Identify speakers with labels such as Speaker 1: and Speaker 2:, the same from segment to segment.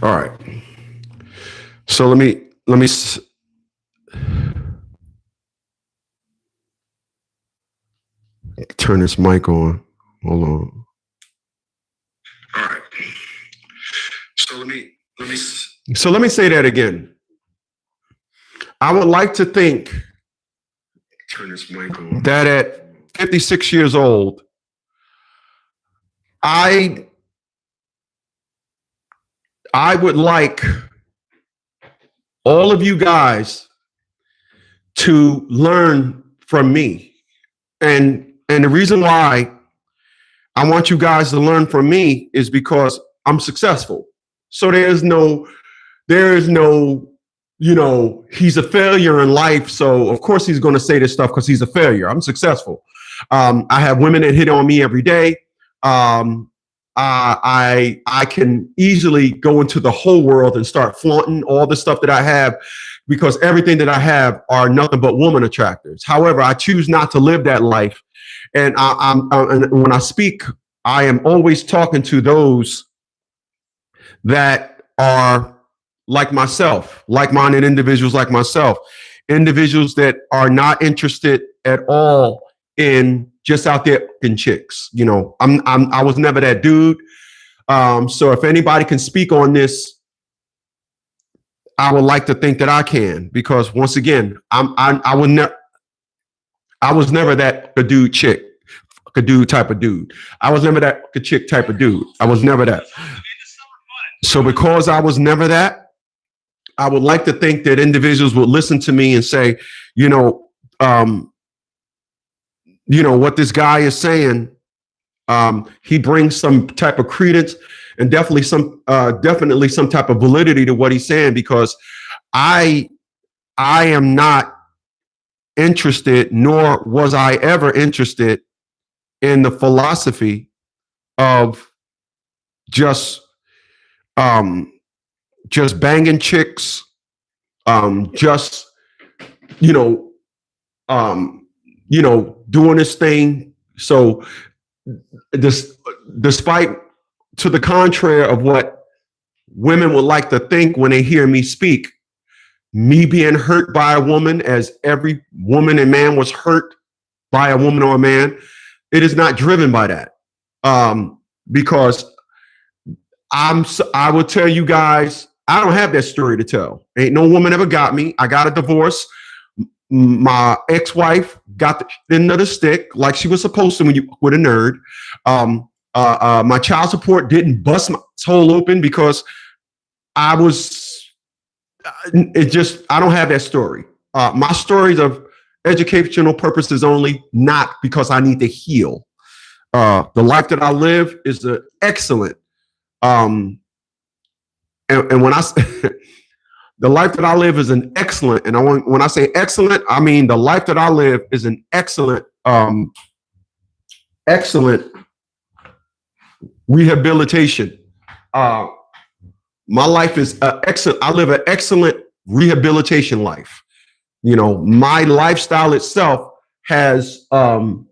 Speaker 1: All right. So let me turn this mic on. Hold on. All right. So let me say that again. I would like to think turn this mic on. That at 56 years old, I I would like all of you guys to learn from me. And the reason why I want you guys to learn from me is because I'm successful. So there is no, he's a failure in life. So of course he's going to say this stuff because he's a failure. I'm successful. I have women that hit on me every day. Um, I can easily go into the whole world and start flaunting all the stuff that I have because everything that I have are nothing but woman attractors. However, I choose not to live that life. And when I speak, I am always talking to those that are like myself, like-minded individuals like myself, individuals that are not interested at all in just out there in chicks. I was never that dude. So if anybody can speak on this, I would like to think that I can, because once again, I was never that a dude chick, a dude type of dude. I was never that a chick type of dude. I was never that. So because I was never that, I would like to think that individuals would listen to me and say, you know, um, what this guy is saying. He brings some type of credence and definitely some type of validity to what he's saying, because I I am not interested, nor was I ever interested in the philosophy of just um, just banging chicks, just you know, um, doing this thing. So this, despite to the contrary of what women would like to think when they hear me speak, me being hurt by a woman, as every woman and man was hurt by a woman or a man, it is not driven by that. Because I will tell you guys, I don't have that story to tell. Ain't no woman ever got me. I got a divorce. My ex-wife got the end of the stick like she was supposed to when you with a nerd. My child support didn't bust my hole open because I was. It just I don't have that story. My stories of educational purposes only, not because I need to heal. The life that I live is the excellent. Um, and when I the life that I live is an excellent, and when I say excellent, I mean the life that I live is an excellent rehabilitation. Uh, my life is excellent. I live an excellent rehabilitation life. My lifestyle itself has all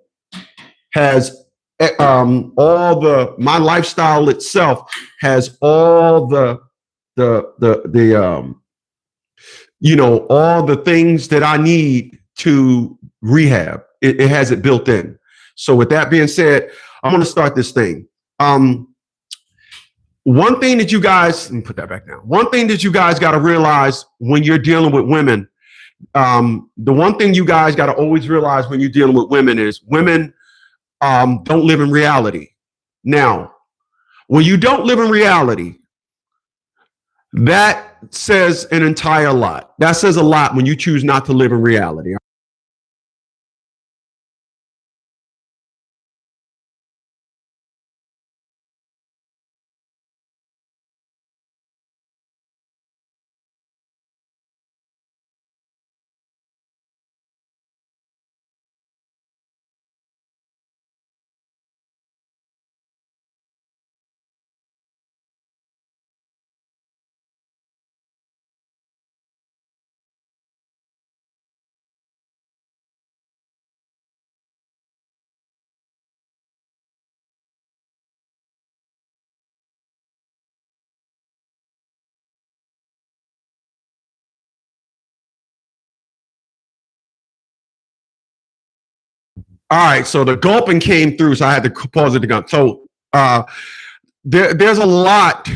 Speaker 1: the my lifestyle itself has all the all the things that I need to rehab. It has it built in. So with that being said, I'm going to start this thing. One thing that you guys, let me put that back down. One thing that you guys got to realize when you're dealing with women, the one thing you guys got to always realize when you're dealing with women is women don't live in reality. Now, when you don't live in reality, that says an entire lot. That says a lot when you choose not to live in reality. All right, so the gulping came through, so I had to pause it again. So there's a lot.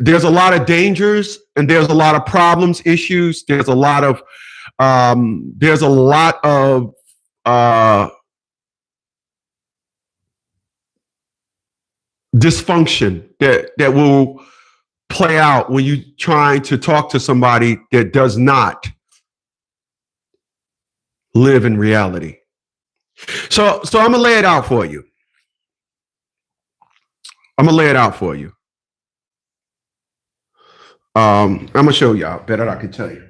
Speaker 1: There's a lot of dangers, and there's a lot of problems, issues. There's a lot of dysfunction that will play out when you trying to talk to somebody that does not live in reality. So I'm gonna lay it out for you. I'm gonna lay it out for you. I'm gonna show y'all better. I can tell you.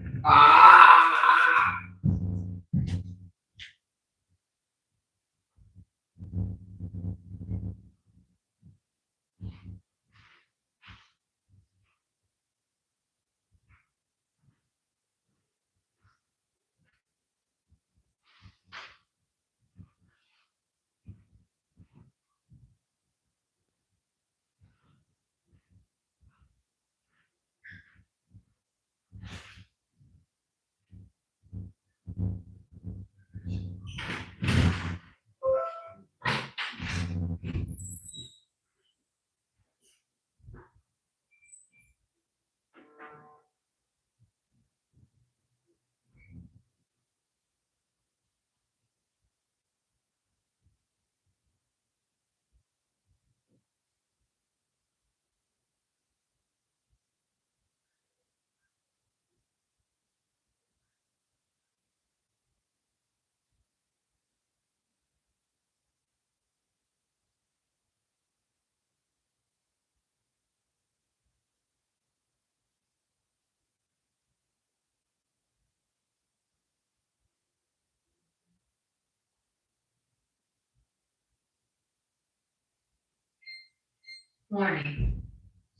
Speaker 2: Warning.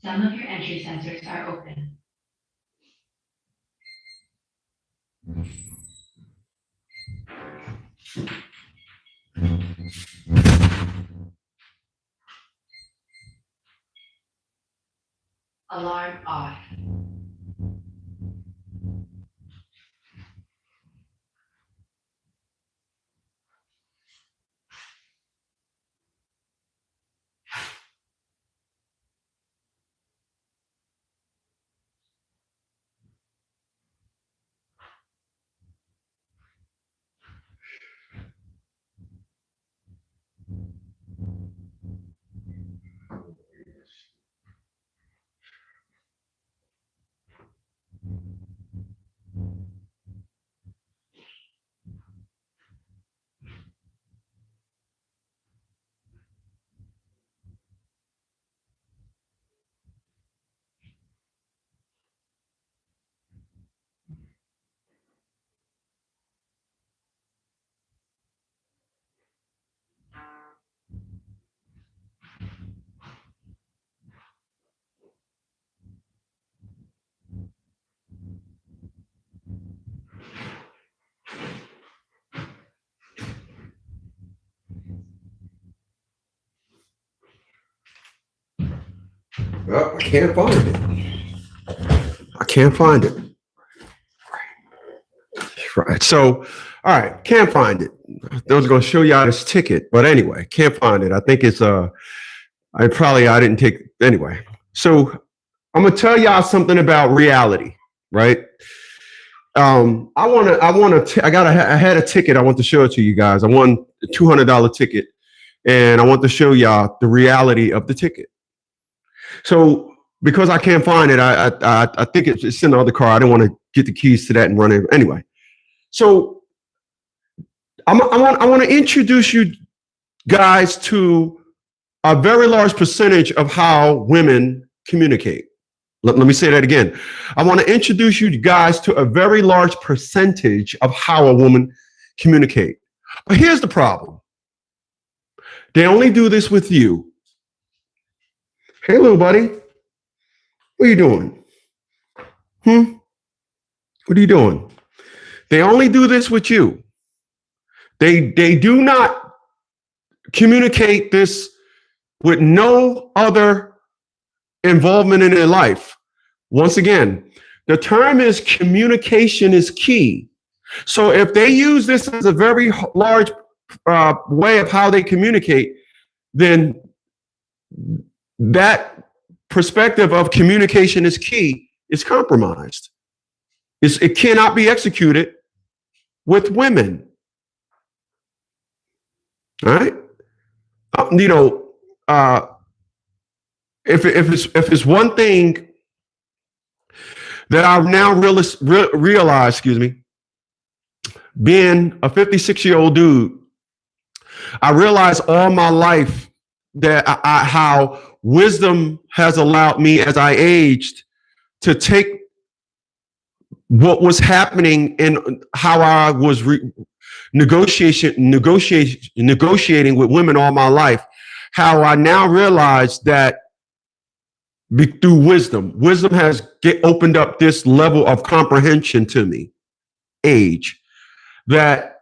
Speaker 2: Some of your entry sensors are open. Alarm off.
Speaker 1: Well, I can't find it. I can't find it. Right. So, all right, can't find it. I was going to show y'all this ticket, but anyway, can't find it. I think it's I didn't take anyway. So I'm gonna tell y'all something about reality, right? I had a ticket. I want to show it to you guys. I won a $200 ticket, and I want to show y'all the reality of the ticket. So because I can't find it, I think it's in the other car. I don't want to get the keys to that and run it anyway. So I want to introduce you guys to a very large percentage of how women communicate. Let me say that again. I want to introduce you guys to a very large percentage of how a woman communicate. But here's the problem. They only do this with you. Hey, little buddy, what are you doing? What are you doing? They only do this with you. They do not communicate this with no other involvement in their life. Once again, the term is communication is key. So if they use this as a very large way of how they communicate, then that perspective of communication is key is compromised. It cannot be executed with women. All right. If it's one thing that I've now realized, excuse me, being a 56-year-old dude, I realized all my life that how wisdom has allowed me as I aged to take what was happening and how I was negotiating with women all my life, how I now realize that through wisdom has opened up this level of comprehension to me, age, that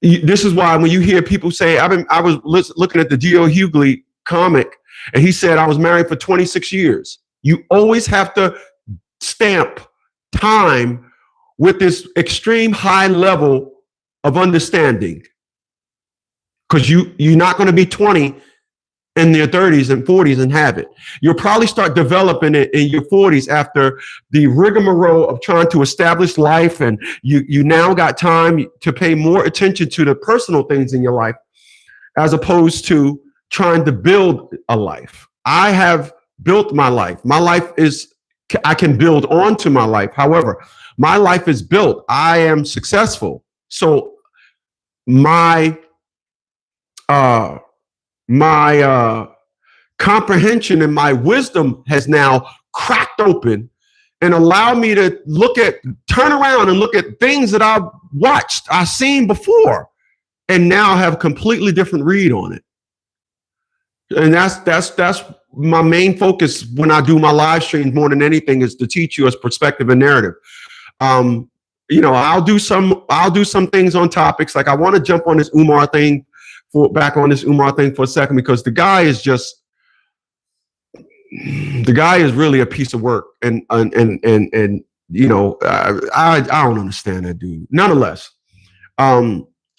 Speaker 1: this is why when you hear people say, I was looking at the D.L. Hughley comic, and he said, I was married for 26 years. You always have to stamp time with this extreme high level of understanding, because you're not going to be 20 in their 30s and 40s and have it. You'll probably start developing it in your 40s after the rigmarole of trying to establish life, and you now got time to pay more attention to the personal things in your life as opposed to trying to build a life. I have built my life. My life is, I can build onto my life. However, my life is built. I am successful. So my comprehension and my wisdom has now cracked open and allowed me to turn around and look at things that I've watched, I've seen before, and now have a completely different read on it. And that's my main focus when I do my live streams more than anything, is to teach you as perspective and narrative. I'll do some things on topics. Like I want to jump on this Umar thing for a second, because the guy is really a piece of work. And I don't understand that dude. Nonetheless.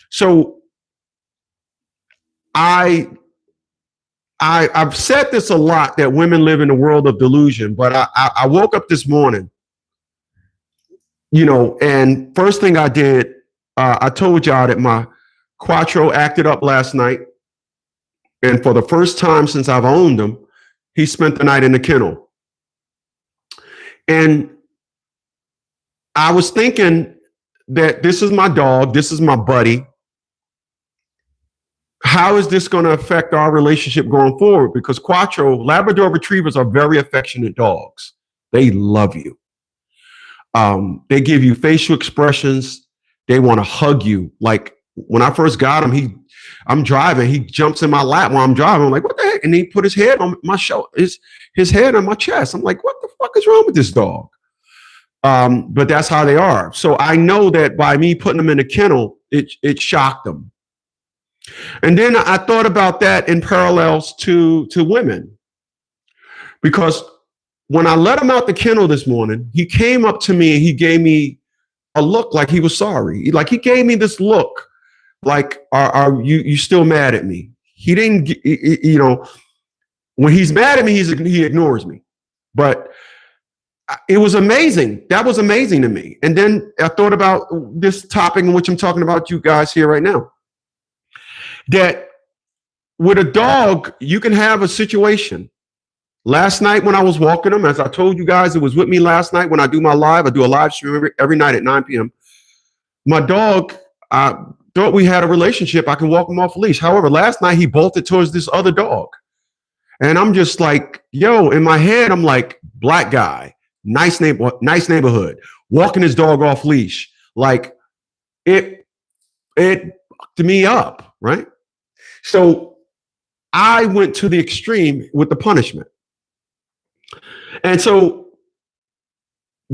Speaker 1: So I've said this a lot, that women live in a world of delusion, but I woke up this morning, and first thing I did, I told y'all that my Quattro acted up last night. And for the first time since I've owned him, he spent the night in the kennel. And I was thinking that this is my dog, this is my buddy. How is this going to affect our relationship going forward? Because Labrador Retrievers are very affectionate dogs. They love you. They give you facial expressions. They want to hug you. Like when I first got him, I'm driving, he jumps in my lap while I'm driving. I'm like, what the heck? And he put his head on my shoulder, his head on my chest. I'm like, what the fuck is wrong with this dog? But that's how they are. So I know that by me putting them in a kennel, it shocked them. And then I thought about that in parallels to women, because when I let him out the kennel this morning, he came up to me and he gave me a look like he was sorry. Like he gave me this look like, are you still mad at me? He didn't, when he's mad at me, he ignores me. But it was amazing. That was amazing to me. And then I thought about this topic in which I'm talking about you guys here right now. That with a dog, you can have a situation. Last night when I was walking him, as I told you guys, it was with me last night when I do my live. I do a live stream every night at 9 p.m. My dog, I thought we had a relationship. I can walk him off a leash. However, last night he bolted towards this other dog. And I'm just like, yo, in my head, I'm like, black guy, nice neighborhood, walking his dog off leash. Like it fucked me up, right? So I went to the extreme with the punishment. And so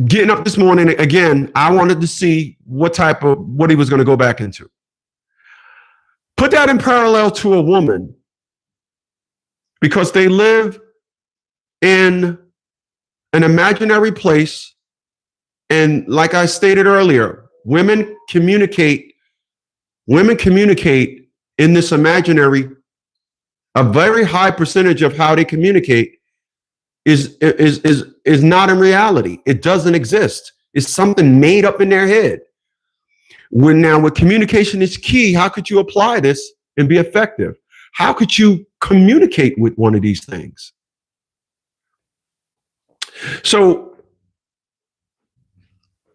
Speaker 1: getting up this morning, again, I wanted to see what he was going to go back into. Put that in parallel to a woman, because they live in an imaginary place And like I stated earlier, women communicate in this imaginary. A very high percentage of how they communicate is not in reality. It doesn't exist. It's something made up in their head. When communication is key, how could you apply this and be effective? How could you communicate with one of these things? So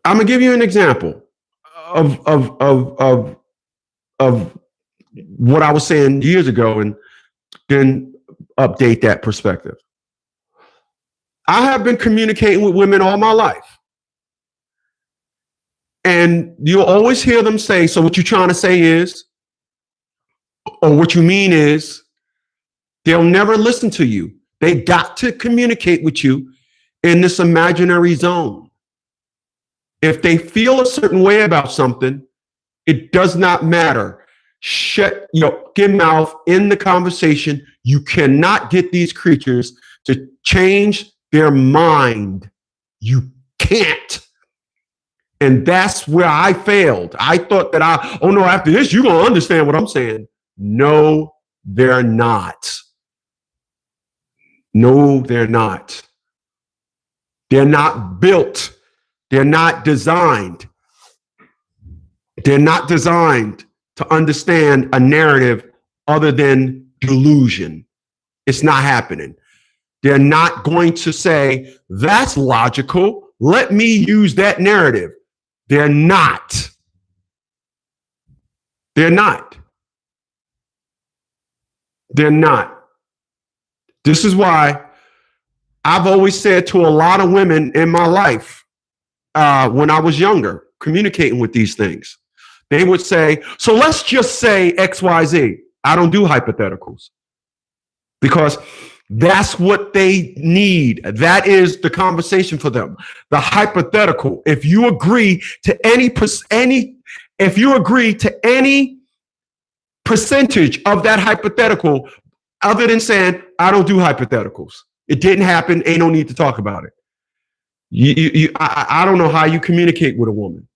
Speaker 1: I'm gonna give you an example of what I was saying years ago, and then update that perspective. I have been communicating with women all my life. And you'll always hear them say, so what you're trying to say is, or what you mean is, they'll never listen to you. They got to communicate with you in this imaginary zone. If they feel a certain way about something, it does not matter. Shut your mouth in the conversation. You cannot get these creatures to change their mind. You can't. And that's where I failed. I thought that after this, you're going to understand what I'm saying. No, they're not. No, they're not. They're not built. They're not designed. They're not designed to understand a narrative other than delusion. It's not happening. They're not going to say, that's logical. Let me use that narrative. They're not. They're not. They're not. This is why I've always said to a lot of women in my life, when I was younger, communicating with these things, they would say, so let's just say X, Y, Z. I don't do hypotheticals because that's what they need. That is the conversation for them. The hypothetical. If you agree to any percentage of that hypothetical, other than saying, I don't do hypotheticals. It didn't happen. Ain't no need to talk about it. I don't know how you communicate with a woman.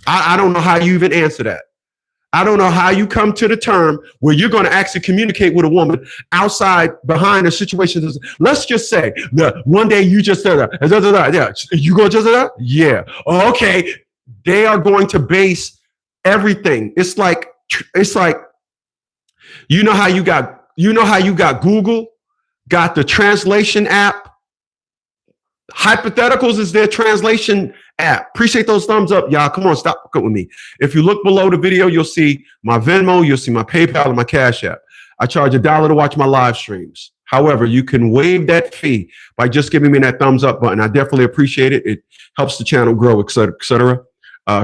Speaker 1: I don't know how you even answer that. I don't know how you come to the term where you're going to actually communicate with a woman outside behind a situation. Let's just say that one day you just said that. Yeah, you go just that? Yeah. Okay. They are going to base everything. It's like you know how you got Google, got the translation app. Hypotheticals is their translation app. Appreciate those thumbs up, y'all. Come on, stop with me. If you look below the video, you'll see my Venmo, you'll see my PayPal, and my Cash App. I charge $1 to watch my live streams. However, you can waive that fee by just giving me that thumbs up button. I definitely appreciate it. It helps the channel grow, et cetera, et cetera.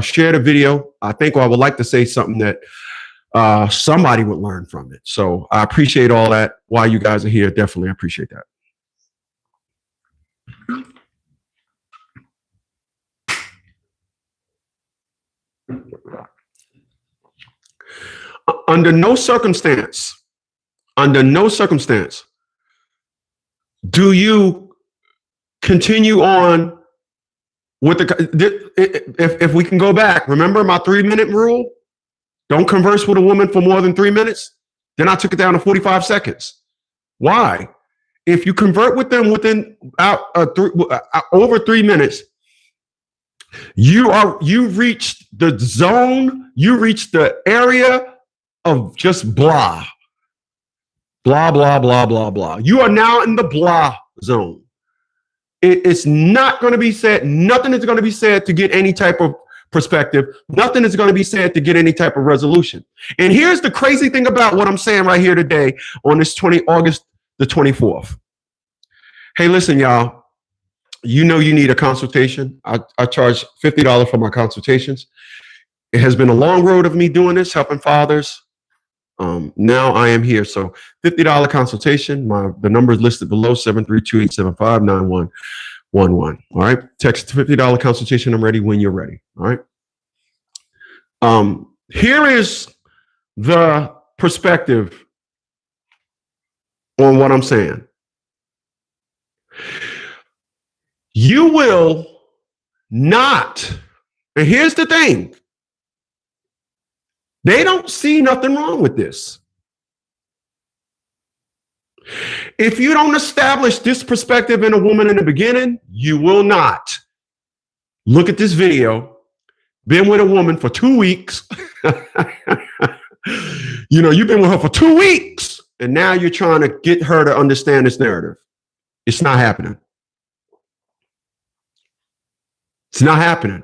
Speaker 1: Share the video. I would like to say something that somebody would learn from it. So I appreciate all that. While you guys are here, definitely appreciate that. Under no circumstance, do you continue on with if we can go back. Remember my 3-minute rule? Don't converse with a woman for more than 3 minutes. Then I took it down to 45 seconds. Why? If you convert with them within over 3 minutes, you've reached the zone, you reached the area of just blah, blah, blah, blah, blah, blah. You are now in the blah zone. It's not going to be said. Nothing is going to be said to get any type of perspective. Nothing is going to be said to get any type of resolution. And here's the crazy thing about what I'm saying right here today on this August the 24th. Hey, listen, y'all. You know you need a consultation. I charge $50 for my consultations. It has been a long road of me doing this, helping fathers. Now I am here. So $50 consultation. The number is listed below, 732-875-9111. All right. Text $50 consultation. I'm ready when you're ready. All right. Here is the perspective on what I'm saying. You will not, and here's the thing, they don't see nothing wrong with this. If you don't establish this perspective in a woman in the beginning, you will not. Look at this video. Been with a woman for 2 weeks. You've been with her for 2 weeks, and now you're trying to get her to understand this narrative. It's not happening. It's not happening.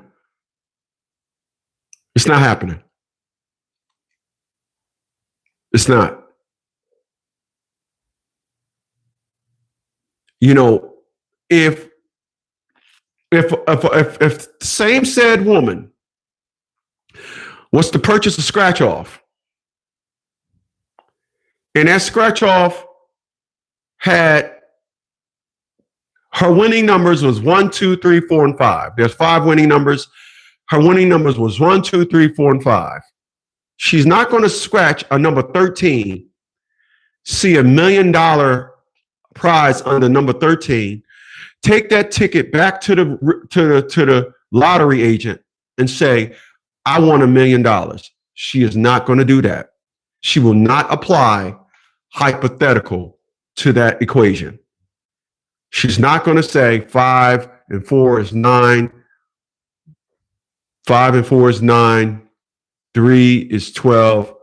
Speaker 1: It's not happening. It's not. If same said woman was to purchase a scratch off, and that scratch off had her winning numbers was 1, 2, 3, 4, and 5. There's 5 winning numbers. Her winning numbers was 1, 2, 3, 4, and 5. She's not going to scratch a number 13, see $1 million prize under number 13, take that ticket back to the lottery agent and say, I want $1 million. She is not going to do that. She will not apply hypothetical to that equation. She's not going to say 5 and 4 is 9. 5 and 4 is 9. 3 is 12.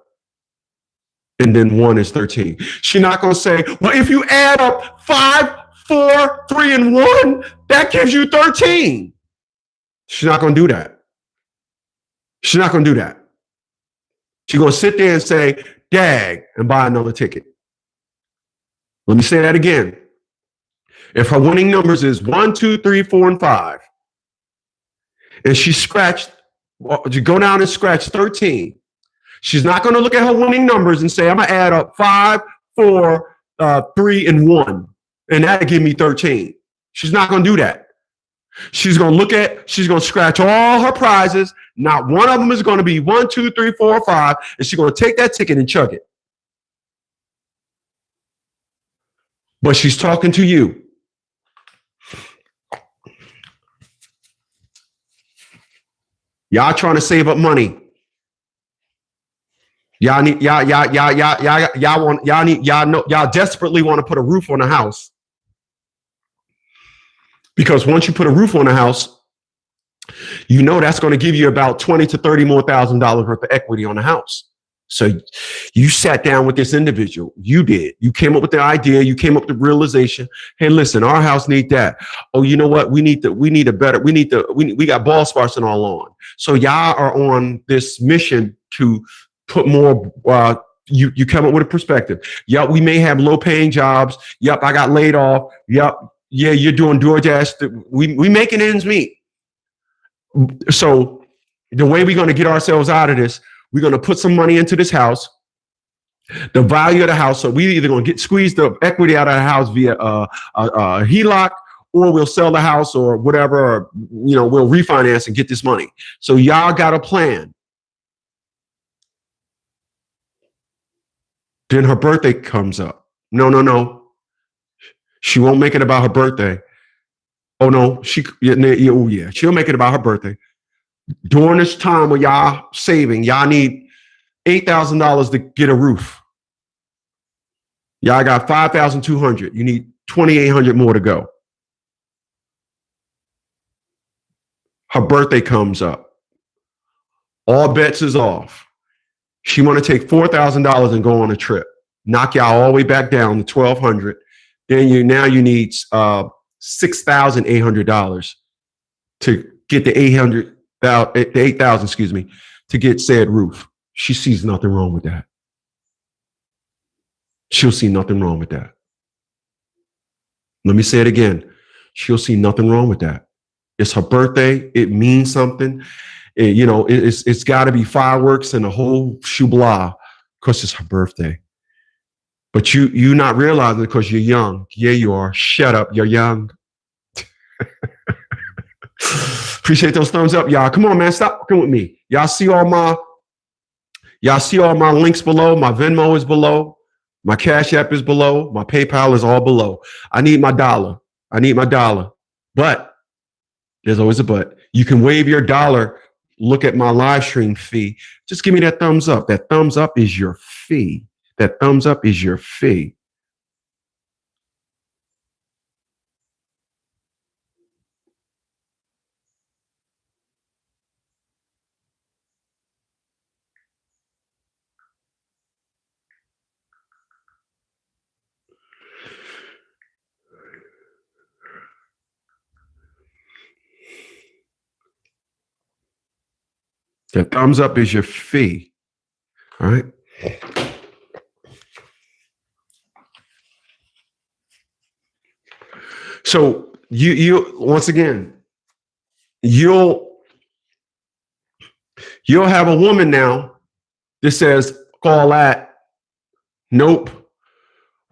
Speaker 1: And then 1 is 13. She's not going to say, well, if you add up 5, 4, 3, and 1, that gives you 13. She's not going to do that. She's not going to do that. She's going to sit there and say, dag, and buy another ticket. Let me say that again. If her winning numbers is 1, 2, 3, 4, and 5, and she scratched, you go down and scratch 13, she's not going to look at her winning numbers and say, I'm going to add up 5, 4, 3, and 1, and that'll give me 13. She's not going to do that. She's going to scratch all her prizes. Not one of them is going to be 1, 2, 3, 4, 5, and she's going to take that ticket and chug it. But she's talking to you. Y'all trying to save up money. Y'all desperately want to put a roof on the house. Because once you put a roof on the house, that's going to give you about $20,000 to $30,000 worth of equity on the house. So you sat down with this individual. You did. You came up with the idea. You came up with the realization. Hey, listen, our house needs that. Oh, you know what? We got ball sparks in our lawn. So y'all are on this mission to put more, you come up with a perspective. Yep, we may have low paying jobs. Yep, I got laid off. Yep. Yeah, you're doing DoorDash. We making ends meet. So the way we're going to get ourselves out of this, we're going to put some money into this house, the value of the house. So we either going to squeeze the equity out of the house via a HELOC, or we'll sell the house or whatever, or, we'll refinance and get this money. So y'all got a plan. Then her birthday comes up. No. She won't make it about her birthday. Oh no, she'll make it about her birthday. During this time where y'all saving, y'all need $8,000 to get a roof. Y'all got $5,200. You need $2,800 more to go. Her birthday comes up. All bets is off. She want to take $4,000 and go on a trip. Knock y'all all the way back down to $1,200. Then you need $6,800 to get the $8,000, to get said roof. She sees nothing wrong with that. She'll see nothing wrong with that. Let me say it again. She'll see nothing wrong with that. It's her birthday. It means something. It's got to be fireworks and a whole shubla because it's her birthday. But you not realizing it because you're young. Yeah, you are. Shut up. You're young. Appreciate those thumbs up, y'all. Come on, man. Stop fucking with me. Y'all see all my links below. My Venmo is below. My Cash App is below. My PayPal is all below. I need my dollar. But There's always a but. You can waive your dollar. Look at my live stream fee. Just give me that thumbs up. That thumbs up is your fee. That thumbs up is your fee. The thumbs up is your fee. All right. So you once again, you'll have a woman now that says, call that. Nope.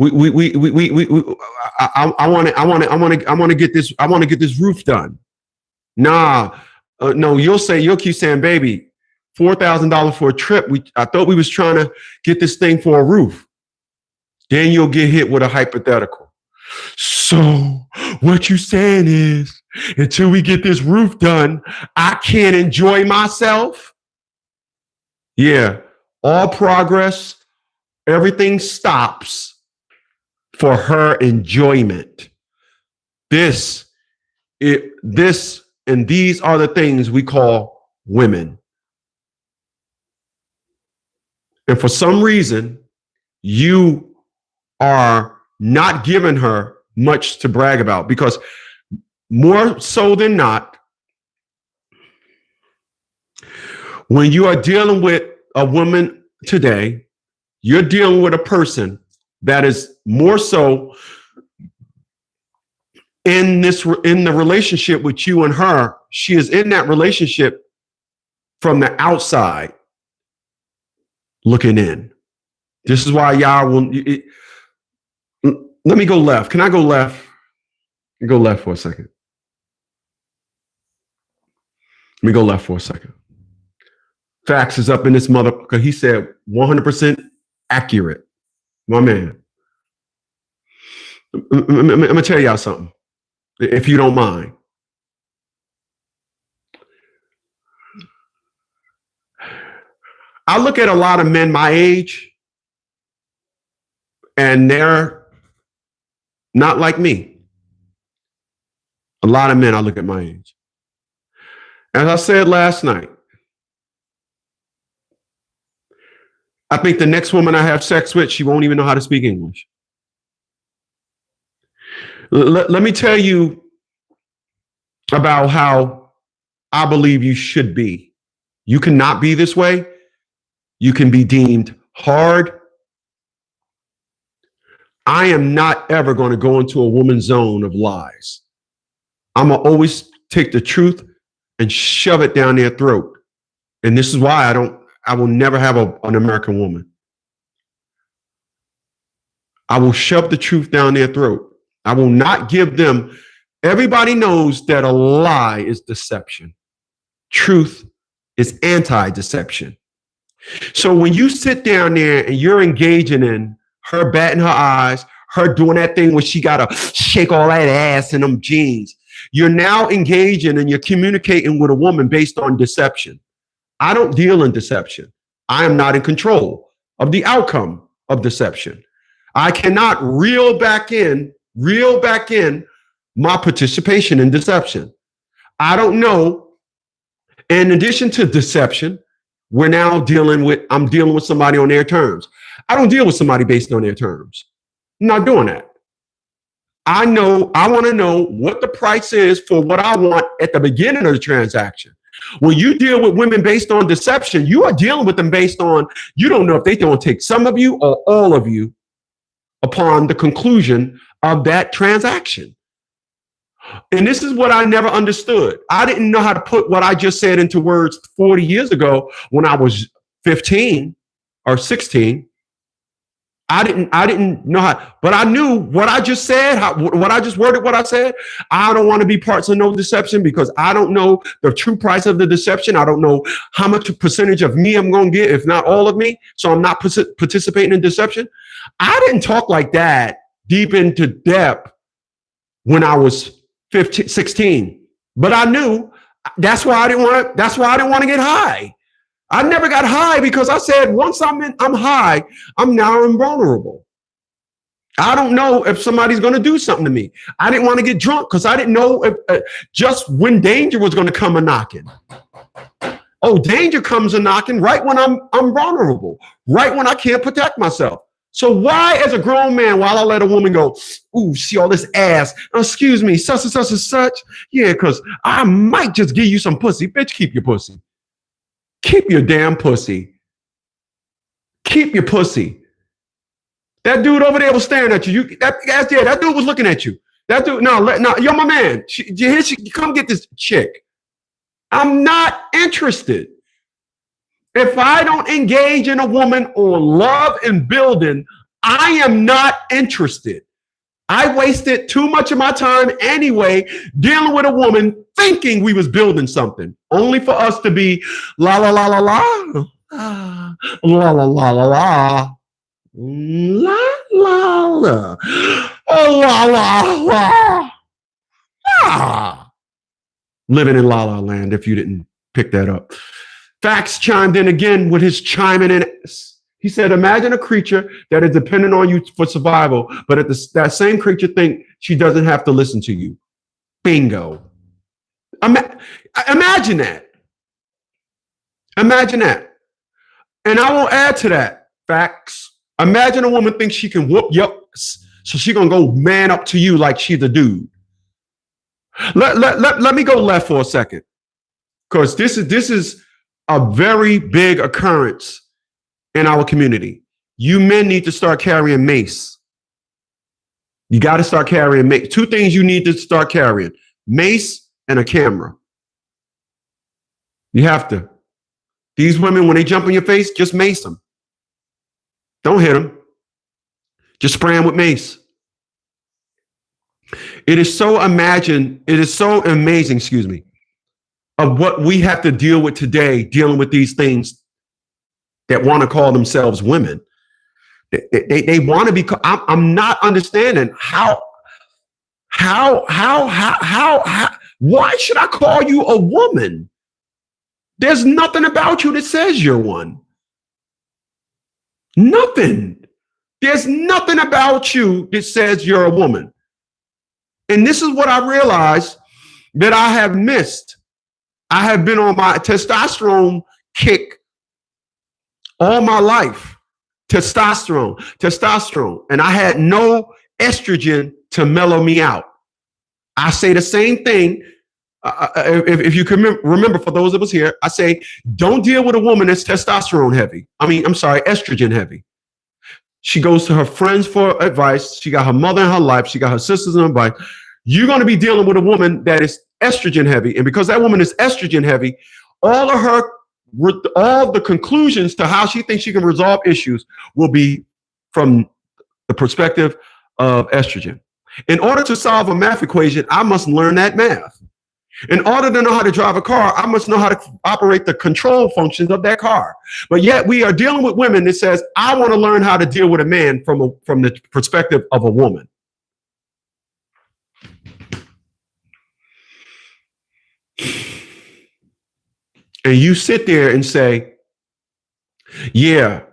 Speaker 1: I want to get this roof done. Nah. No, you'll keep saying, baby, $4,000 for a trip. I thought we was trying to get this thing for a roof. Then you'll get hit with a hypothetical. So what you saying is, until we get this roof done, I can't enjoy myself? Yeah, all progress, everything stops for her enjoyment. This and these are the things we call women. And for some reason, you are not giving her much to brag about, because more so than not, when you are dealing with a woman today, you're dealing with a person that is more so in the relationship with you and her. She is in that relationship from the outside looking in. This is why y'all will. Let me go left. Can I go left? Go left for a second. Let me go left for a second. Facts is up in this motherfucker. He said 100% accurate. My man. I'm going to tell y'all something, if you don't mind. I look at a lot of men my age, and they're not like me. A lot of men I look at my age. As I said last night, I think the next woman I have sex with, she won't even know how to speak English. Let me tell you about how I believe you should be. You cannot be this way. You can be deemed hard. I am not ever going to go into a woman's zone of lies. I'm going to always take the truth and shove it down their throat. And this is why I will never have an American woman. I will shove the truth down their throat. I will not give them. Everybody knows that a lie is deception. Truth is anti-deception. So when you sit down there and you're engaging in her batting her eyes, her doing that thing where she got to shake all that ass in them jeans, you're now engaging and you're communicating with a woman based on deception. I don't deal in deception. I am not in control of the outcome of deception. I cannot reel back in my participation in deception. I don't know. In addition to deception, I'm dealing with somebody on their terms. I don't deal with somebody based on their terms. I'm not doing that. I want to know what the price is for what I want at the beginning of the transaction. When you deal with women based on deception, you are dealing with them based on, you don't know if they're going to take some of you or all of you upon the conclusion of that transaction. And this is what I never understood. I didn't know how to put what I just said into words 40 years ago when I was 15 or 16. I didn't know how, but I knew what I just said, what I just worded, what I said. I don't want to be parts of no deception because I don't know the true price of the deception. I don't know how much percentage of me I'm going to get, if not all of me. So I'm not participating in deception. I didn't talk like that deep into depth when I was 16. But I knew that's why I didn't want to get high. I never got high because I said, once I'm high, I'm now invulnerable. I don't know if somebody's going to do something to me. I didn't want to get drunk because I didn't know if, just when danger was going to come a knocking. Oh, danger comes a knocking right when I'm vulnerable, right when I can't protect myself. So why, as a grown man, while I let a woman go, ooh, see all this ass, oh, excuse me, such and such and such? Yeah, because I might just give you some pussy. Bitch, keep your pussy. Keep your damn pussy. Keep your pussy. That dude over there was staring at you. That dude was looking at you. That dude, no, you're my man. Come get this chick. I'm not interested. If I don't engage in a woman on love and building, I am not interested. I wasted too much of my time anyway dealing with a woman thinking we was building something, only for us to be la la la la la, la la la la la, la la la, oh, la la la. Living in La La Land, if you didn't pick that up. Fax chimed in again with his chiming in. He said, imagine a creature that is dependent on you for survival, but that same creature think she doesn't have to listen to you. Bingo. Imagine that. Imagine that. And I will add to that, facts. Imagine a woman thinks she can whoop you up, so she's going to go man up to you like she's a dude. Let me go left for a second, because this is a very big occurrence in our community. You men need to start carrying mace. You got to start carrying mace. Two things you need to start carrying: mace and a camera. You have to. These women, when they jump in your face, just mace them. Don't hit them. Just spray them with mace. It is so amazing, of what we have to deal with today, dealing with these things that want to call themselves women. They want to be, I'm not understanding how, why should I call you a woman? There's nothing about you that says you're one. Nothing. There's nothing about you that says you're a woman. And this is what I realized that I have missed. I have been on my testosterone kick all my life. Testosterone. And I had no estrogen to mellow me out. I say the same thing. If you can remember, for those of us here, I say, don't deal with a woman that's testosterone heavy. Estrogen heavy. She goes to her friends for advice. She got her mother in her life. She got her sisters in her life. You're going to be dealing with a woman that is estrogen heavy. And because that woman is estrogen heavy, all the conclusions to how she thinks she can resolve issues will be from the perspective of estrogen. In order to solve a math equation, I must learn that math. In order to know how to drive a car, I must know how to operate the control functions of that car. But yet we are dealing with women that says, I want to learn how to deal with a man from the perspective of a woman. And you sit there and say, yeah,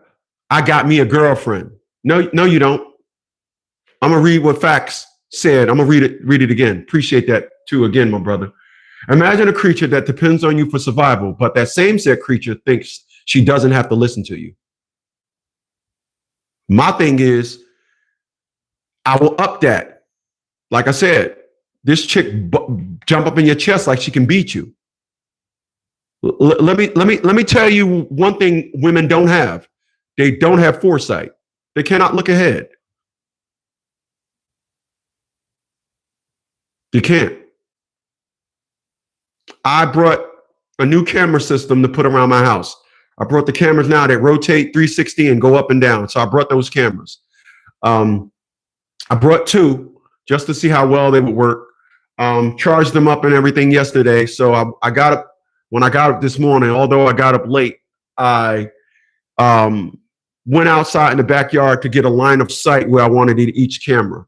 Speaker 1: I got me a girlfriend. No, you don't. I'm going to read what Fax said. I'm going to read it again. Appreciate that too again, my brother. Imagine a creature that depends on you for survival, but that same said creature thinks she doesn't have to listen to you. My thing is, I will up that. Like I said, this chick jump up in your chest like she can beat you. Let me tell you one thing women don't have. They don't have foresight. They cannot look ahead. You can't. I brought a new camera system to put around my house. I brought the cameras now that rotate 360 and go up and down. So I brought those cameras. I brought two just to see how well they would work. Charged them up and everything yesterday. So I got up, when I got up this morning, although I got up late, I went outside in the backyard to get a line of sight where I wanted each camera.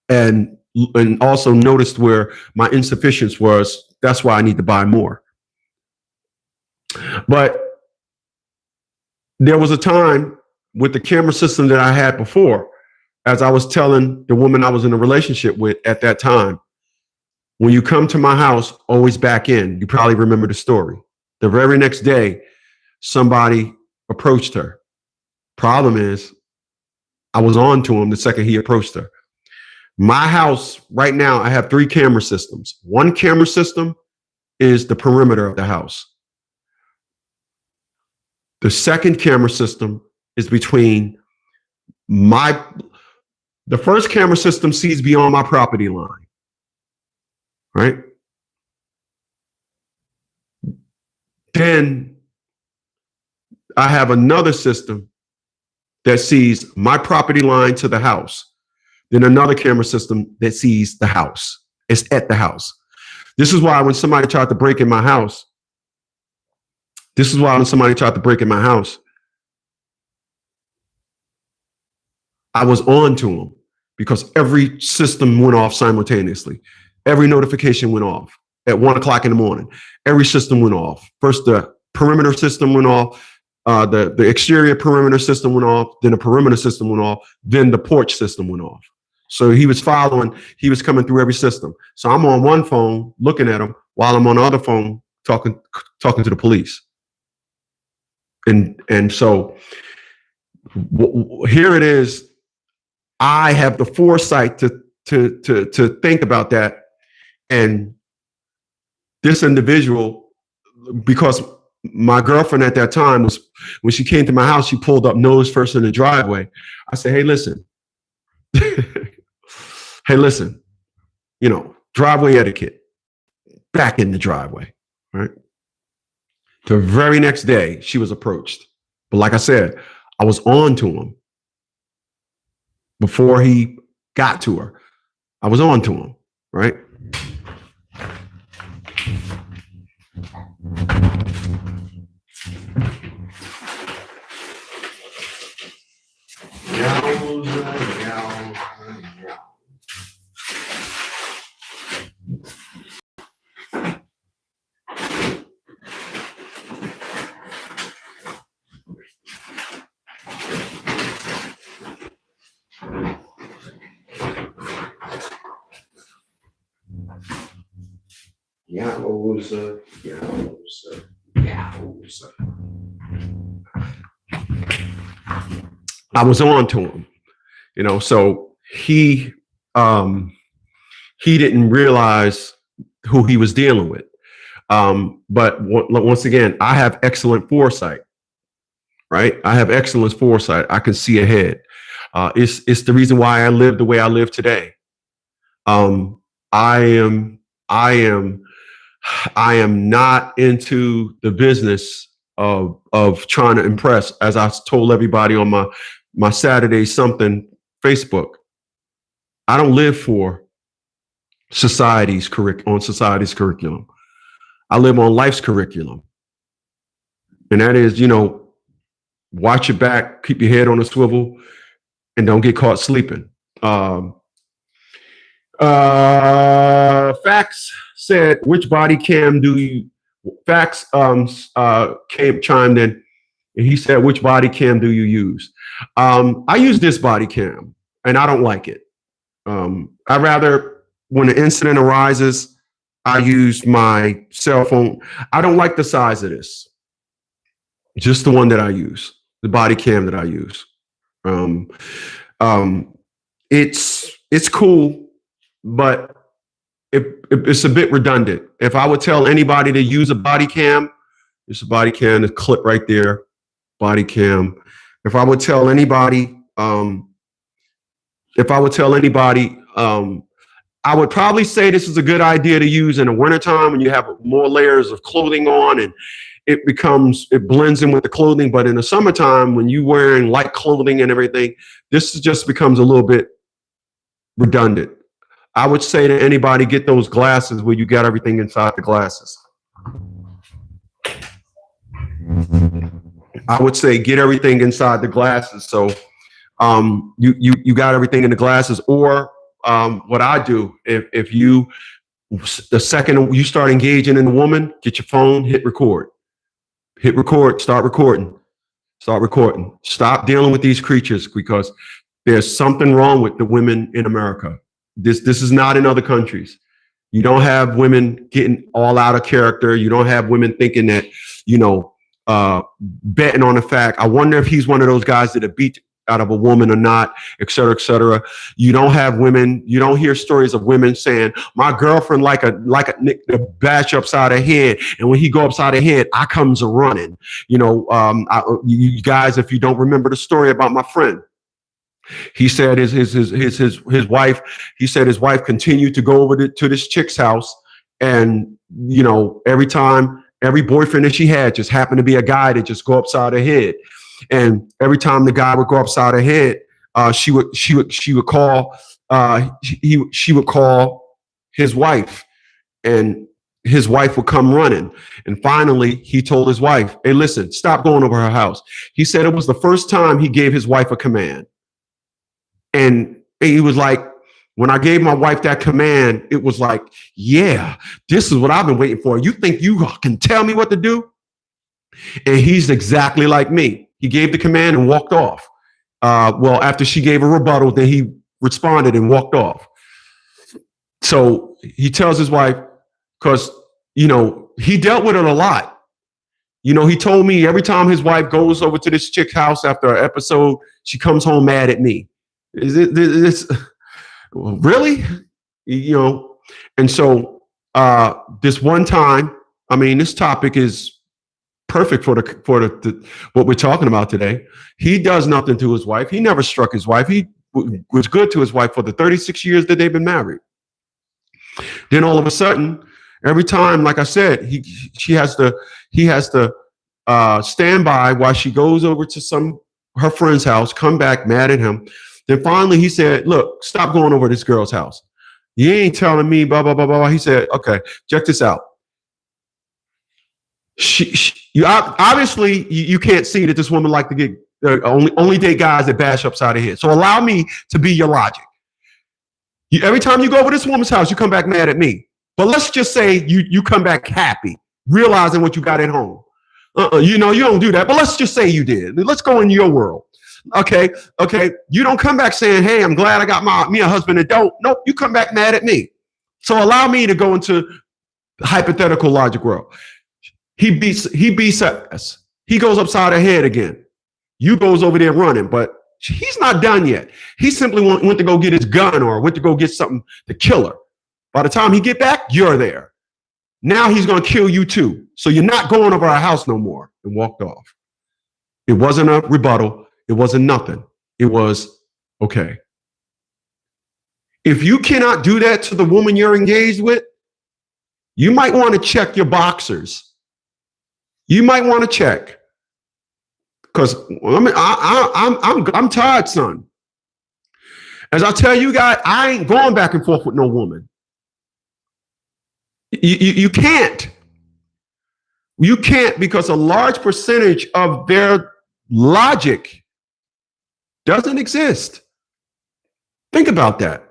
Speaker 1: And and also noticed where my insufficiency was. That's why I need to buy more. But there was a time with the camera system that I had before, as I was telling the woman I was in a relationship with at that time, when you come to my house, always back in. You probably remember the story. The very next day, somebody approached her. Problem is, I was on to him the second he approached her. My house right now, I have 3 camera systems. One camera system is the perimeter of the house. The second camera system is between the first camera system sees beyond my property line, right? Then I have another system that sees my property line to the house. Then another camera system that sees the house. It's at the house. This is why when somebody tried to break in my house, I was on to them because every system went off simultaneously. Every notification went off at 1 o'clock in the morning. Every system went off. First, the perimeter system went off. The exterior perimeter system went off. Then the perimeter system went off. Then the porch system went off. So he was coming through every system. So I'm on one phone looking at him while I'm on the other phone talking to the police. And so here it is. I have the foresight to think about that. And this individual, because my girlfriend at that time was, when she came to my house, she pulled up nose first in the driveway. I said, hey, listen. Hey, listen, driveway etiquette, back in the driveway, right? The very next day, she was approached. But like I said, I was on to him before he got to her. I was on to him, right? I was on to him, so he didn't realize who he was dealing with. But once again, I have excellent foresight, right? I have excellent foresight. I can see ahead. It's the reason why I live the way I live today. I am not into the business of trying to impress, as I told everybody on my Saturday something Facebook. I don't live for society's curriculum. I live on life's curriculum. And that is, watch your back, keep your head on a swivel, and don't get caught sleeping. Fax said, which body cam do you, Fax chimed in, and he said, which body cam do you use? I use this body cam, and I don't like it. I rather, when an incident arises, I use my cell phone. I don't like the size of this. Just the one that I use, the body cam that I use. It's cool, but it's a bit redundant. If I would tell anybody to use a body cam, it's a body cam, the clip right there, body cam. If I would tell anybody, I would probably say this is a good idea to use in the wintertime when you have more layers of clothing on and it blends in with the clothing. But in the summertime, when you're wearing light clothing and everything, this just becomes a little bit redundant. I would say to anybody, get those glasses where you got everything inside the glasses. I would say get everything inside the glasses. So you got everything in the glasses, or what I do, if you, the second you start engaging in a woman, get your phone, hit record, start recording. Start recording. Stop dealing with these creatures because there's something wrong with the women in America. This is not in other countries. You don't have women getting all out of character. You don't have women thinking that, betting on the fact. I wonder if he's one of those guys that have beat out of a woman or not, et cetera, et cetera. You don't have women. You don't hear stories of women saying, my girlfriend like a bash upside her head. And when he go upside her head, I comes a running. You guys, if you don't remember the story about my friend, he said his wife, he said his wife continued to go over to this chick's house. And, every boyfriend that she had just happened to be a guy that just go upside her head. And every time the guy would go upside her head, she would call his wife, and his wife would come running. And finally, he told his wife, "Hey, listen, stop going over her house." He said it was the first time he gave his wife a command, and he was like, "When I gave my wife that command, it was like, yeah, this is what I've been waiting for. You think you can tell me what to do?" And he's exactly like me. He gave the command and walked off. After she gave a rebuttal, then he responded and walked off. So he tells his wife, because, he dealt with it a lot. He told me every time his wife goes over to this chick's house after an episode, she comes home mad at me. Is it this really? And so this one time, this topic is perfect for the what we're talking about today. He does nothing to his wife. He never struck his wife. He was good to his wife for the 36 years that they've been married. Then all of a sudden, every time, like I said, he has to stand by while she goes over to her friend's house, come back mad at him. Then finally he said, "Look, stop going over to this girl's house. You ain't telling me blah, blah, blah, blah." He said, "Okay, check this out. You can't see that this woman like to get only date guys that bash upside her head. So allow me to be your logic. Every time you go over this woman's house, you come back mad at me. But let's just say you come back happy, realizing what you got at home. You don't do that. But let's just say you did. Let's go in your world. Okay. You don't come back saying, 'Hey, I'm glad I got me a husband that don't.' Nope. You come back mad at me. So allow me to go into the hypothetical logic world. He beats us. He goes upside her head again. You goes over there running, but he's not done yet. He simply went to go get his gun or went to go get something to kill her. By the time he get back, you're there. Now he's going to kill you too. So you're not going over our house no more," and walked off. It wasn't a rebuttal. It wasn't nothing. It was okay. If you cannot do that to the woman you're engaged with, you might want to check your boxers. You might want to check, because I'm tired, son. As I tell you guys, I ain't going back and forth with no woman. You can't. You can't, because a large percentage of their logic doesn't exist. Think about that.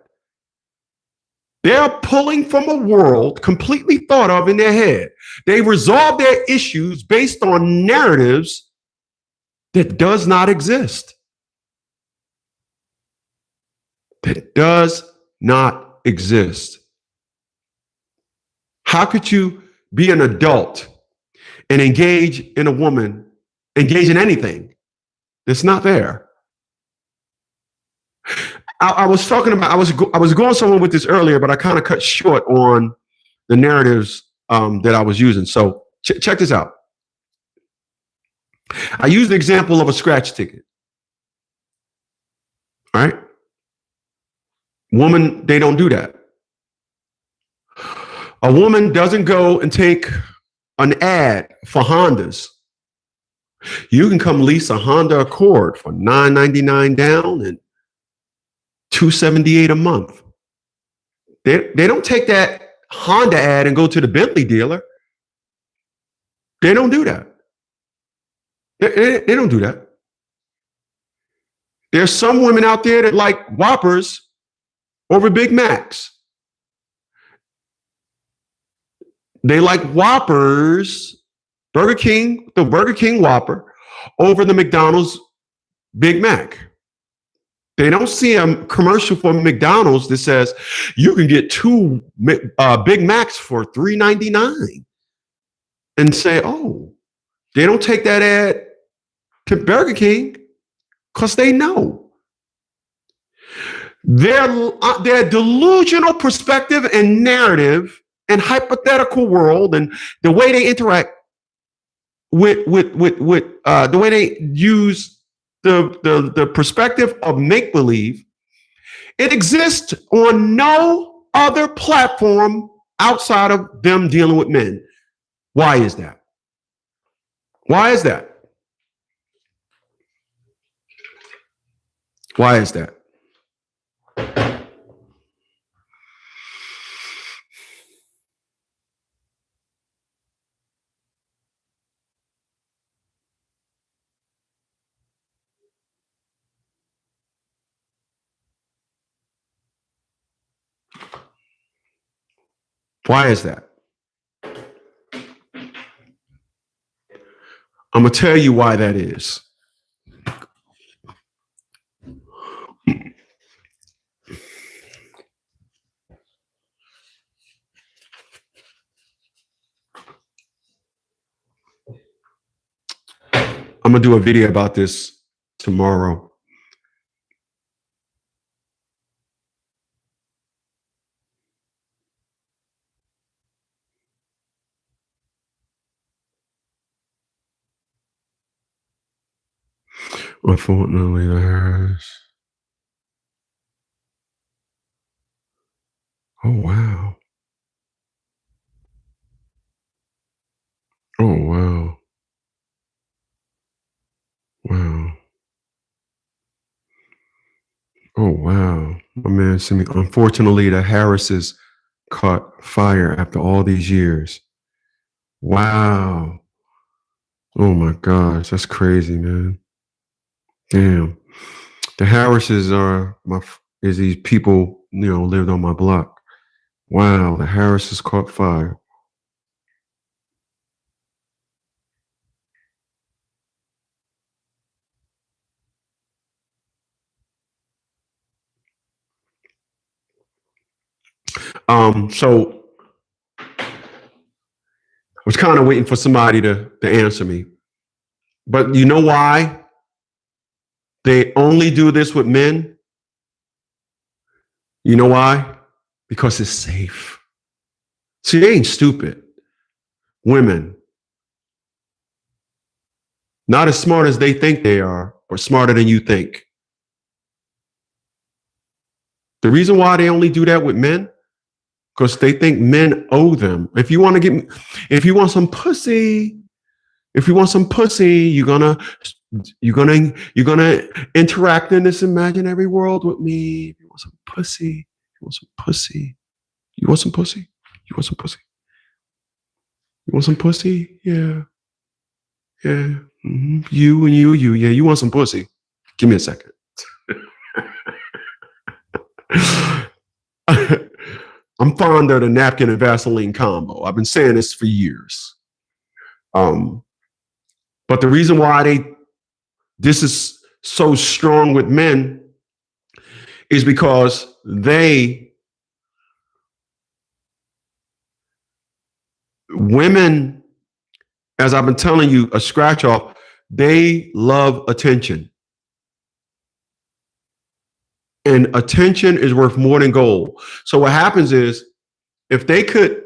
Speaker 1: They're pulling from a world completely thought of in their head. They resolve their issues based on narratives that does not exist. That does not exist. How could you be an adult and engage in anything that's not there? I was going somewhere with this earlier, but I kind of cut short on the narratives that I was using. So check this out. I used the example of a scratch ticket. All right. Woman, they don't do that. A woman doesn't go and take an ad for Hondas. You can come lease a Honda Accord for $999 down and $278 a month. They don't take that Honda ad and go to the Bentley dealer. They don't do that. They don't do that. There's some women out there that like Whoppers over Big Macs. They like Whoppers, Burger King, the Burger King Whopper over the McDonald's Big Mac. They don't see a commercial for McDonald's that says you can get two Big Macs for $3.99 and say, oh, they don't take that ad to Burger King because they know. Their delusional perspective and narrative and hypothetical world and the way they interact with the way they use the perspective of make-believe, it exists on no other platform outside of them dealing with men. Why is that? Why is that? Why is that? Why is that? I'm going to tell you why that is. I'm going to do a video about this tomorrow. Unfortunately, there's. Oh, wow. Oh, wow. Wow. Oh, wow. My man sent me. Unfortunately, the Harrises caught fire after all these years. Wow. Oh, my gosh. That's crazy, man. Damn. The Harrises is these people, lived on my block. Wow. The Harrises caught fire. So I was kind of waiting for somebody to answer me. But you know why they only do this with men? You know why? Because it's safe. See, they ain't stupid. Women, not as smart as they think they are, or smarter than you think. The reason why they only do that with men, because they think men owe them. If you want some pussy, you're gonna interact in this imaginary world with me. If you want some pussy, you want some pussy. You want some pussy? You want some pussy? You want some pussy? Yeah. Yeah. Mm-hmm. You. Yeah, you want some pussy. Give me a second. I'm fond of the napkin and Vaseline combo. I've been saying this for years. But the reason why this is so strong with men is because women, as I've been telling you, a scratch off, they love attention. And attention is worth more than gold. So what happens is, if they could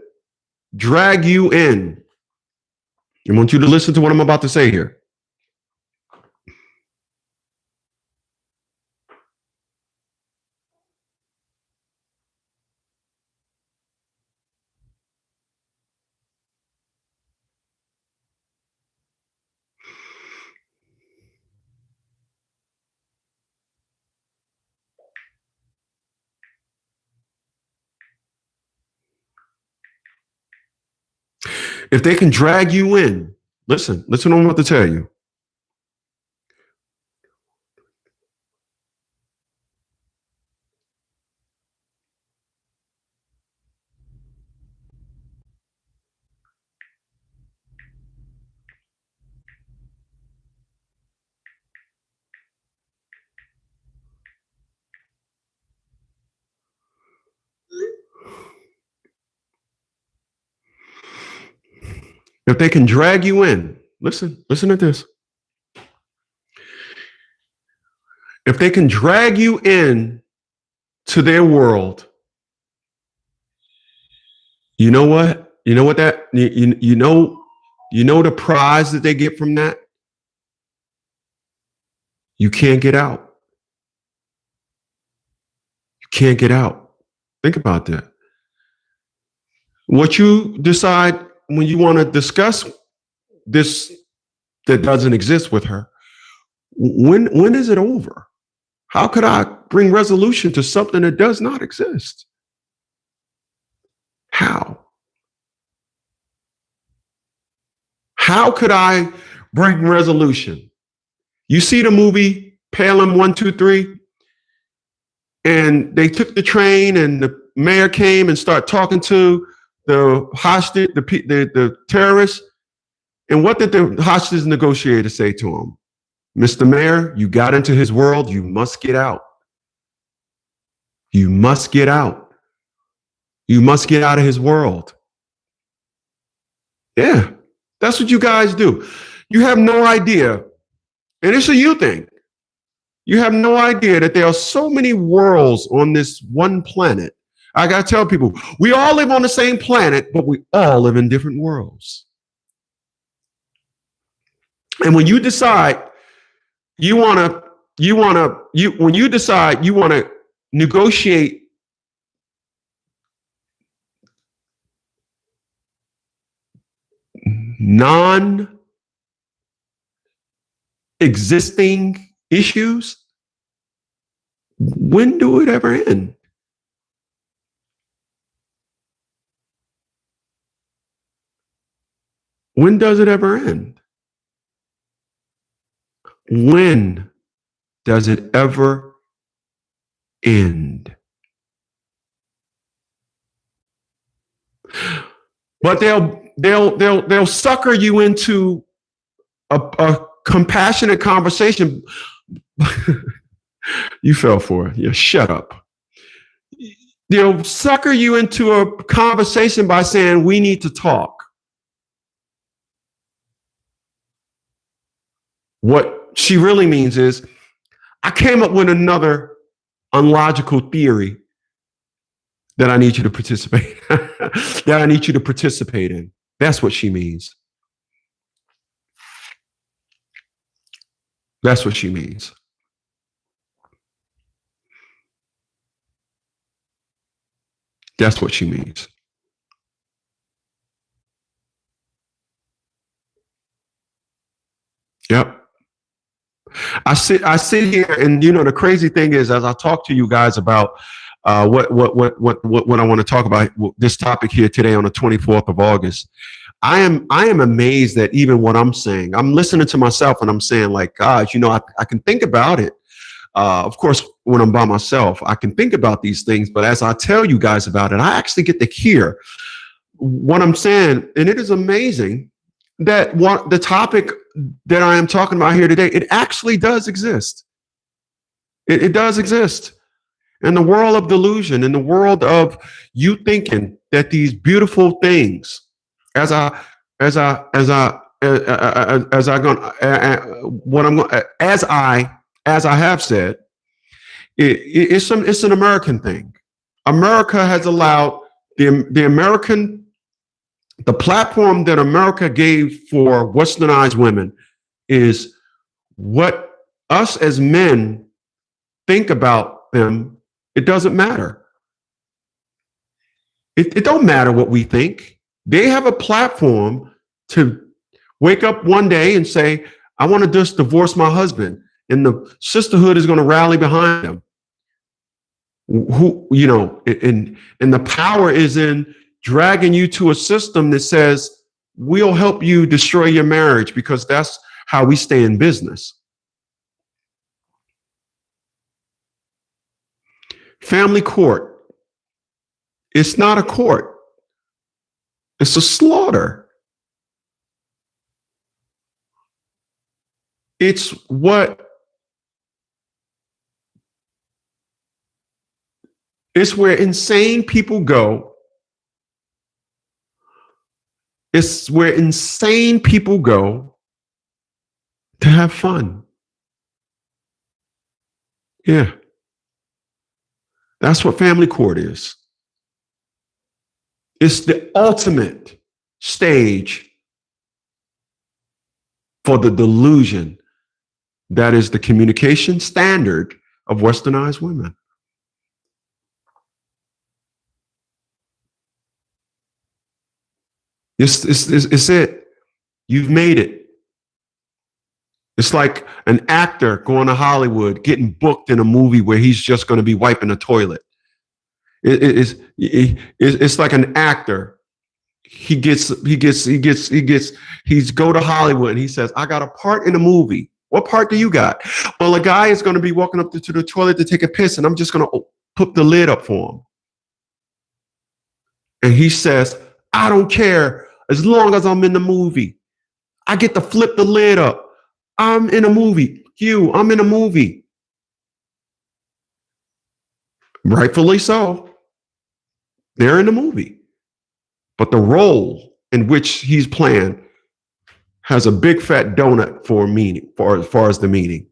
Speaker 1: drag you in, I want you to listen to what I'm about to say here. If they can drag you in, listen to what I'm about to tell you. If they can drag you in, listen to this. If they can drag you in to their world, you know what? You know what that you know the prize that they get from that? You can't get out. You can't get out. Think about that. What you decide when you want to discuss this that doesn't exist with her, when is it over? How could I bring resolution to something that does not exist? How? How could I bring resolution? You see the movie Palin 1, 2, 3, and they took the train, and the mayor came and started talking to the hostage, the terrorists. And what did the hostage negotiator say to him? Mr. Mayor, you got into his world. You must get out. You must get out. You must get out of his world. Yeah, that's what you guys do. You have no idea, and it's a you thing. You have no idea that there are so many worlds on this one planet. I got to tell people, we all live on the same planet, but we all live in different worlds. And when you decide when you decide you want to negotiate non-existing issues, when do it ever end? When does it ever end? When does it ever end? But they'll sucker you into a compassionate conversation. You fell for it. Yeah, shut up. They'll sucker you into a conversation by saying, we need to talk. What she really means is, I came up with another unlogical theory that I need you to participate that I need you to participate in. That's what she means. That's what she means. That's what she means. Yep. I sit here, and the crazy thing is, as I talk to you guys about what I want to talk about, this topic here today on the 24th of August, I am amazed that even what I'm saying, I'm listening to myself and I'm saying, like, gosh, I can think about it. Of course, when I'm by myself, I can think about these things, but as I tell you guys about it, I actually get to hear what I'm saying, and it is amazing that the topic that I am talking about here today, it actually does exist. It does exist. In the world of delusion, in the world of you thinking that these beautiful things, as I have said, it's an American thing. America has allowed the platform that America gave for westernized women is what us as men think about them. It doesn't matter. It don't matter what we think. They have a platform to wake up one day and say, I want to just divorce my husband. And the sisterhood is going to rally behind them. And the power is in dragging you to a system that says, we'll help you destroy your marriage because that's how we stay in business. Family court. It's not a court. It's a slaughter. It's where insane people go It's where insane people go to have fun. Yeah. That's what family court is. It's the ultimate stage for the delusion that is the communication standard of westernized women. It's it. You've made it. It's like an actor going to Hollywood, getting booked in a movie where he's just going to be wiping the toilet. It's like an actor. He's go to Hollywood and he says, I got a part in a movie. What part do you got? Well, a guy is going to be walking up to the toilet to take a piss, and I'm just going to put the lid up for him. And he says, I don't care as long as I'm in the movie. I get to flip the lid up. I'm in a movie. I'm in a movie. Rightfully so. They're in the movie. But the role in which he's playing has a big fat donut for meaning, as far as the meaning.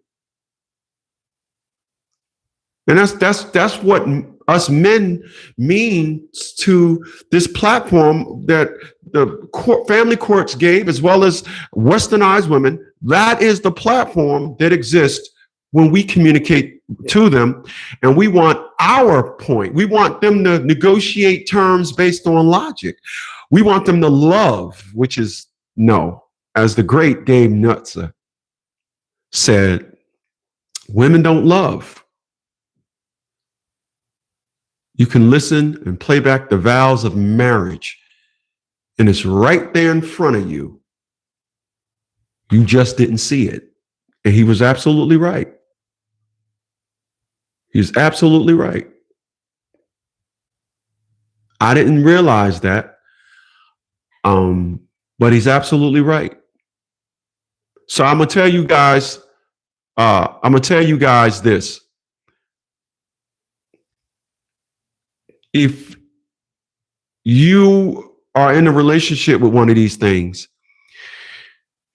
Speaker 1: And that's what us men mean to this platform that the family courts gave, as well as westernized women. That is the platform that exists when we communicate to them, and we want our point. We want them to negotiate terms based on logic. We want them to love, which is no. As the great Dave Nutzer said, women don't love. You can listen and play back the vows of marriage, and it's right there in front of you. You just didn't see it. And he was absolutely right. He's absolutely right. I didn't realize that, but he's absolutely right. So I'm gonna tell you guys this. If you are in a relationship with one of these things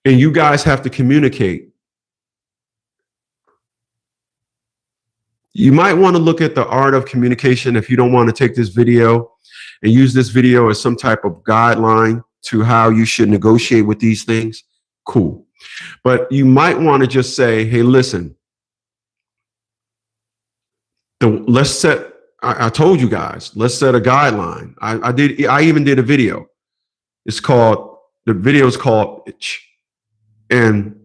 Speaker 1: and you guys have to communicate, you might want to look at the art of communication. If you don't want to take this video and use this video as some type of guideline to how you should negotiate with these things, cool. But you might want to just say, hey, listen, I told you guys, let's set a guideline. I even did a video. The video is called Itch. And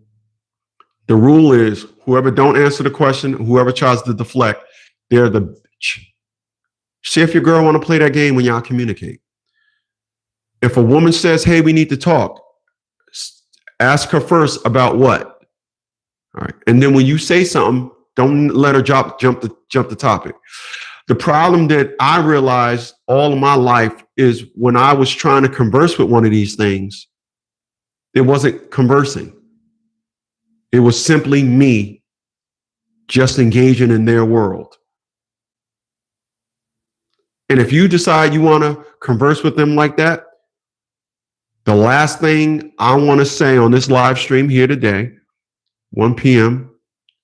Speaker 1: the rule is whoever don't answer the question, whoever tries to deflect, they're the bitch. See if your girl want to play that game when y'all communicate. If a woman says, hey, we need to talk, ask her first about what. All right. And then when you say something, don't let her jump the topic. The problem that I realized all of my life is when I was trying to converse with one of these things, it wasn't conversing. It was simply me just engaging in their world. And if you decide you want to converse with them like that, the last thing I want to say on this live stream here today, 1 p.m.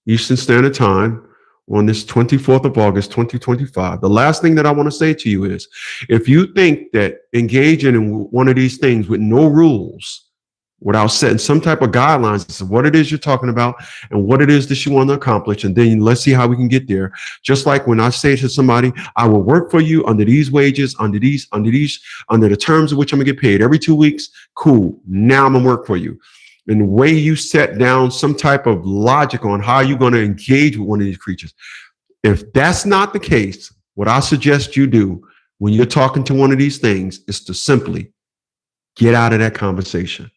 Speaker 1: Eastern Standard Time, on this 24th of August, 2025, the last thing that I want to say to you is, if you think that engaging in one of these things with no rules, without setting some type of guidelines as to what it is you're talking about and what it is that you want to accomplish, and then let's see how we can get there. Just like when I say to somebody, I will work for you under these wages, under the terms of which I'm gonna get paid every 2 weeks. Cool. Now I'm gonna work for you. And the way you set down some type of logic on how you're going to engage with one of these creatures. If that's not the case, what I suggest you do when you're talking to one of these things is to simply get out of that conversation.